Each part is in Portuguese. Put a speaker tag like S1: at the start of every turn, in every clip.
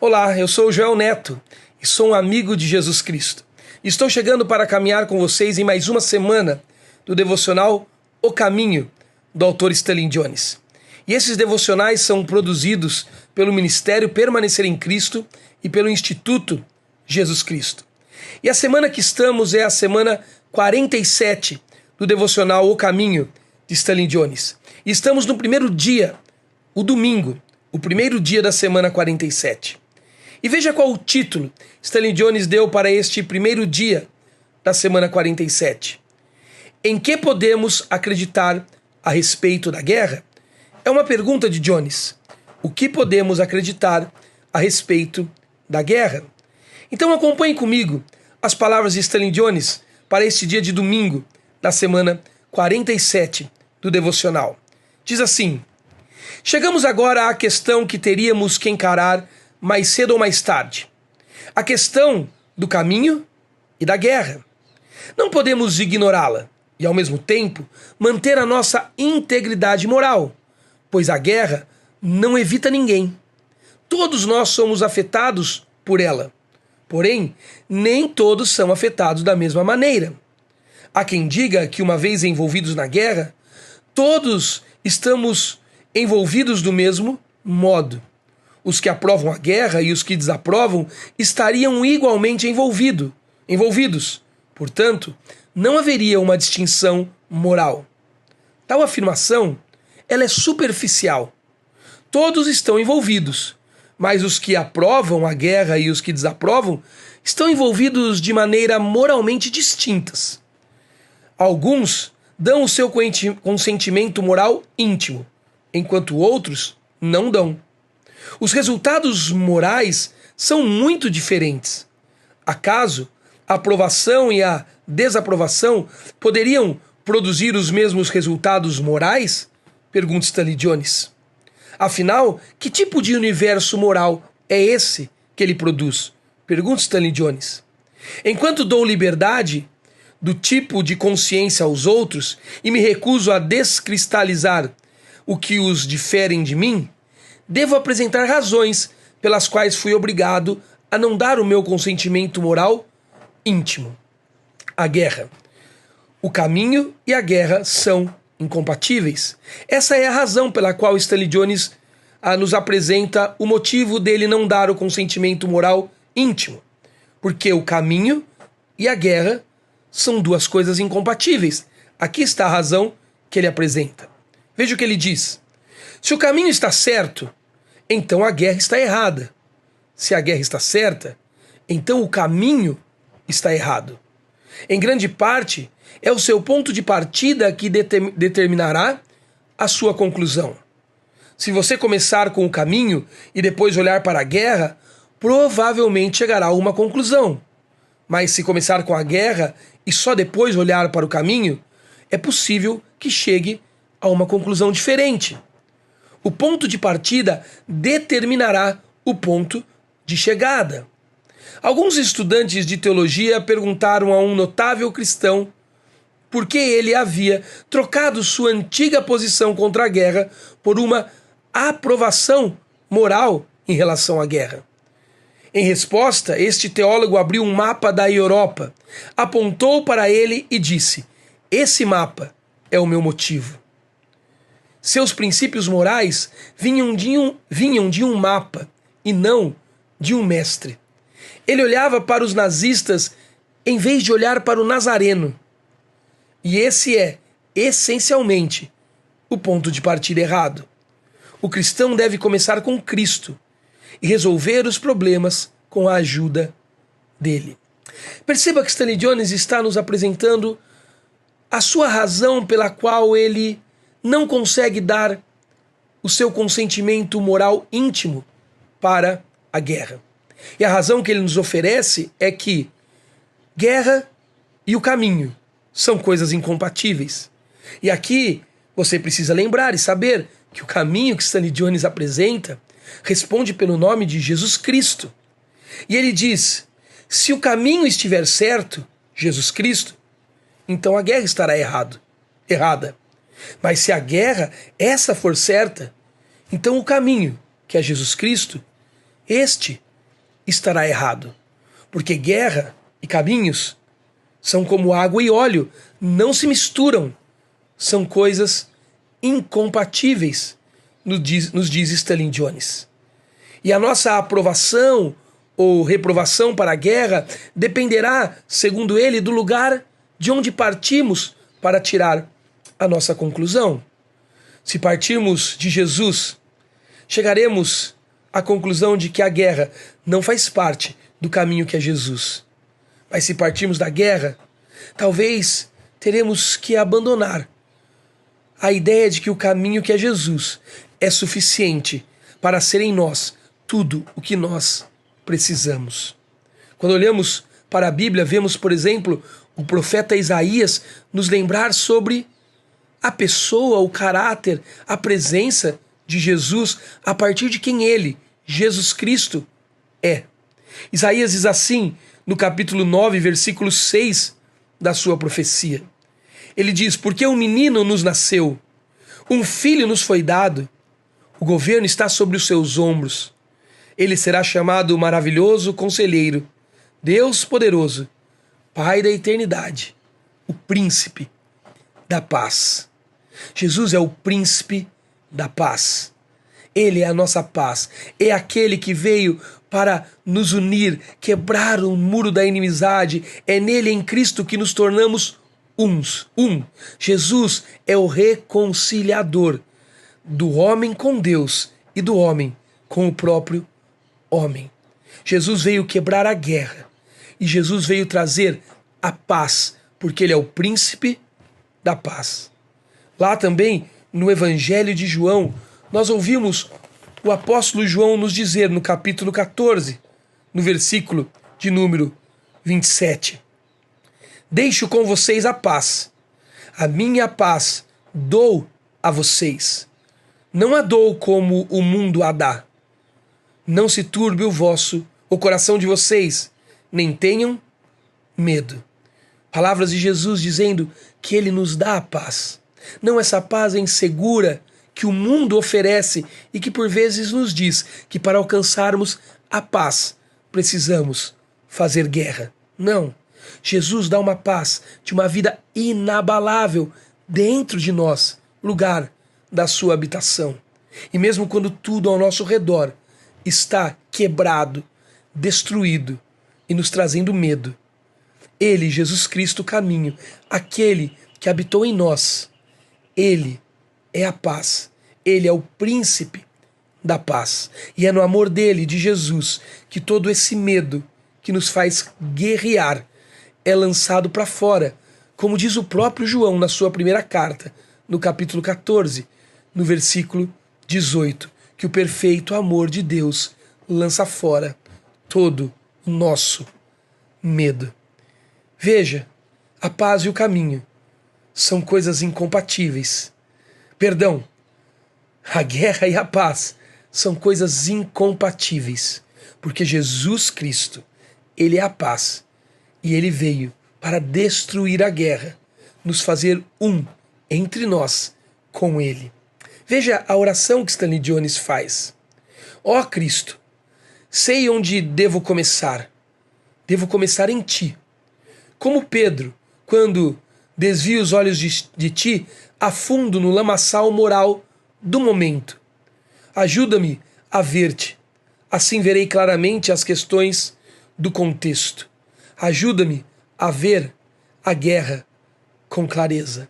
S1: Olá, eu sou o Joel Neto e sou um amigo de Jesus Cristo. Estou chegando para caminhar com vocês em mais uma semana do devocional O Caminho, do autor Stanley Jones. E esses devocionais são produzidos pelo Ministério Permanecer em Cristo e pelo Instituto Jesus Cristo. E a semana que estamos é a semana 47 do devocional O Caminho, de Stanley Jones. E estamos no primeiro dia, o domingo, o primeiro dia da semana 47. E veja qual o título Stanley Jones deu para este primeiro dia da semana 47. Em que podemos acreditar a respeito da guerra? É uma pergunta de Jones. O que podemos acreditar a respeito da guerra? Então acompanhe comigo as palavras de Stanley Jones para este dia de domingo da semana 47 do devocional. Diz assim: chegamos agora à questão que teríamos que encarar mais cedo ou mais tarde. A questão do caminho e da guerra. Não podemos ignorá-la e, ao mesmo tempo, manter a nossa integridade moral, pois a guerra não evita ninguém. Todos nós somos afetados por ela. Porém, nem todos são afetados da mesma maneira. Há quem diga que, uma vez envolvidos na guerra, todos estamos envolvidos do mesmo modo. Os que aprovam a guerra e os que desaprovam estariam igualmente envolvidos. Portanto, não haveria uma distinção moral. Tal afirmação, ela é superficial. Todos estão envolvidos, mas os que aprovam a guerra e os que desaprovam estão envolvidos de maneira moralmente distintas. Alguns dão o seu consentimento moral íntimo, enquanto outros não dão. Os resultados morais são muito diferentes. Acaso a aprovação e a desaprovação poderiam produzir os mesmos resultados morais? Pergunta Stanley Jones. Afinal, que tipo de universo moral é esse que ele produz? Pergunta Stanley Jones. Enquanto dou liberdade do tipo de consciência aos outros e me recuso a descristalizar o que os diferem de mim, devo apresentar razões pelas quais fui obrigado a não dar o meu consentimento moral íntimo. A guerra. O caminho e a guerra são incompatíveis. Essa é a razão pela qual Stanley Jones nos apresenta o motivo dele não dar o consentimento moral íntimo. Porque o caminho e a guerra são duas coisas incompatíveis. Aqui está a razão que ele apresenta. Veja o que ele diz. Se o caminho está certo, então a guerra está errada. Se a guerra está certa, então o caminho está errado. Em grande parte, é o seu ponto de partida que determinará a sua conclusão. Se você começar com o caminho e depois olhar para a guerra, provavelmente chegará a uma conclusão. Mas se começar com a guerra e só depois olhar para o caminho, é possível que chegue a uma conclusão diferente. O ponto de partida determinará o ponto de chegada. Alguns estudantes de teologia perguntaram a um notável cristão por que ele havia trocado sua antiga posição contra a guerra por uma aprovação moral em relação à guerra. Em resposta, este teólogo abriu um mapa da Europa, apontou para ele e disse: esse mapa é o meu motivo. Seus princípios morais vinham de um mapa e não de um mestre. Ele olhava para os nazistas em vez de olhar para o Nazareno. E esse é, essencialmente, o ponto de partida errado. O cristão deve começar com Cristo e resolver os problemas com a ajuda dele. Perceba que Stanley Jones está nos apresentando a sua razão pela qual ele não consegue dar o seu consentimento moral íntimo para a guerra. E a razão que ele nos oferece é que guerra e o caminho são coisas incompatíveis. E aqui você precisa lembrar e saber que o caminho que Stanley Jones apresenta responde pelo nome de Jesus Cristo. E ele diz: se o caminho estiver certo, Jesus Cristo, então a guerra estará errada. Mas se a guerra, essa for certa, então o caminho, que é Jesus Cristo, este estará errado. Porque guerra e caminhos são como água e óleo, não se misturam. São coisas incompatíveis, nos diz Stellan Jones. E a nossa aprovação ou reprovação para a guerra dependerá, segundo ele, do lugar de onde partimos para tirar a nossa conclusão. Se partirmos de Jesus, chegaremos à conclusão de que a guerra não faz parte do caminho que é Jesus. Mas se partirmos da guerra, talvez teremos que abandonar a ideia de que o caminho que é Jesus é suficiente para ser em nós tudo o que nós precisamos. Quando olhamos para a Bíblia, vemos, por exemplo, o profeta Isaías nos lembrar sobre a pessoa, o caráter, a presença de Jesus a partir de quem ele, Jesus Cristo, é. Isaías diz assim no capítulo 9, versículo 6 da sua profecia. Ele diz: porque um menino nos nasceu, um filho nos foi dado, o governo está sobre os seus ombros. Ele será chamado Maravilhoso Conselheiro, Deus Poderoso, Pai da Eternidade, o Príncipe da Paz. Jesus é o Príncipe da Paz. Ele é a nossa paz. É aquele que veio para nos unir, quebrar o muro da inimizade. É nele, em Cristo, que nos tornamos um. Jesus é o reconciliador do homem com Deus e do homem com o próprio homem. Jesus veio quebrar a guerra e Jesus veio trazer a paz, porque ele é o príncipe da paz. Lá também, no Evangelho de João, nós ouvimos o apóstolo João nos dizer no capítulo 14, no versículo de número 27. Deixo com vocês a paz. A minha paz dou a vocês. Não a dou como o mundo a dá. Não se turbe o coração de vocês, nem tenham medo. Palavras de Jesus dizendo que ele nos dá a paz. Não essa paz insegura que o mundo oferece e que por vezes nos diz que para alcançarmos a paz precisamos fazer guerra. Não. Jesus dá uma paz de uma vida inabalável dentro de nós, lugar da sua habitação. E mesmo quando tudo ao nosso redor está quebrado, destruído e nos trazendo medo, ele, Jesus Cristo, o caminho, aquele que habitou em nós, ele é a paz, ele é o príncipe da paz. E é no amor dele, de Jesus, que todo esse medo que nos faz guerrear é lançado para fora, como diz o próprio João na sua primeira carta, no capítulo 14, no versículo 18, que o perfeito amor de Deus lança fora todo o nosso medo. Veja, a paz e o caminho são coisas incompatíveis. Perdão, a guerra e a paz são coisas incompatíveis, porque Jesus Cristo, ele é a paz. E ele veio para destruir a guerra, nos fazer um entre nós com ele. Veja a oração que Stellan Jones faz. Ó Cristo, sei onde devo começar. Devo começar em ti. Como Pedro, quando desvio os olhos de ti, afundo no lamaçal moral do momento. Ajuda-me a ver-te. Assim verei claramente as questões do contexto. Ajuda-me a ver a guerra com clareza.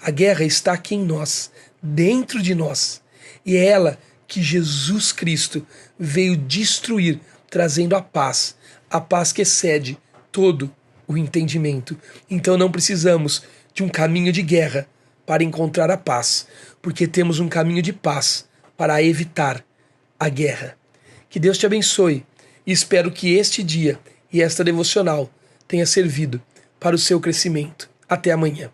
S1: A guerra está aqui em nós, dentro de nós. E é ela que Jesus Cristo veio destruir, trazendo a paz que excede todo o entendimento. Então não precisamos de um caminho de guerra para encontrar a paz, porque temos um caminho de paz para evitar a guerra. Que Deus te abençoe e espero que este dia e esta devocional tenha servido para o seu crescimento. Até amanhã.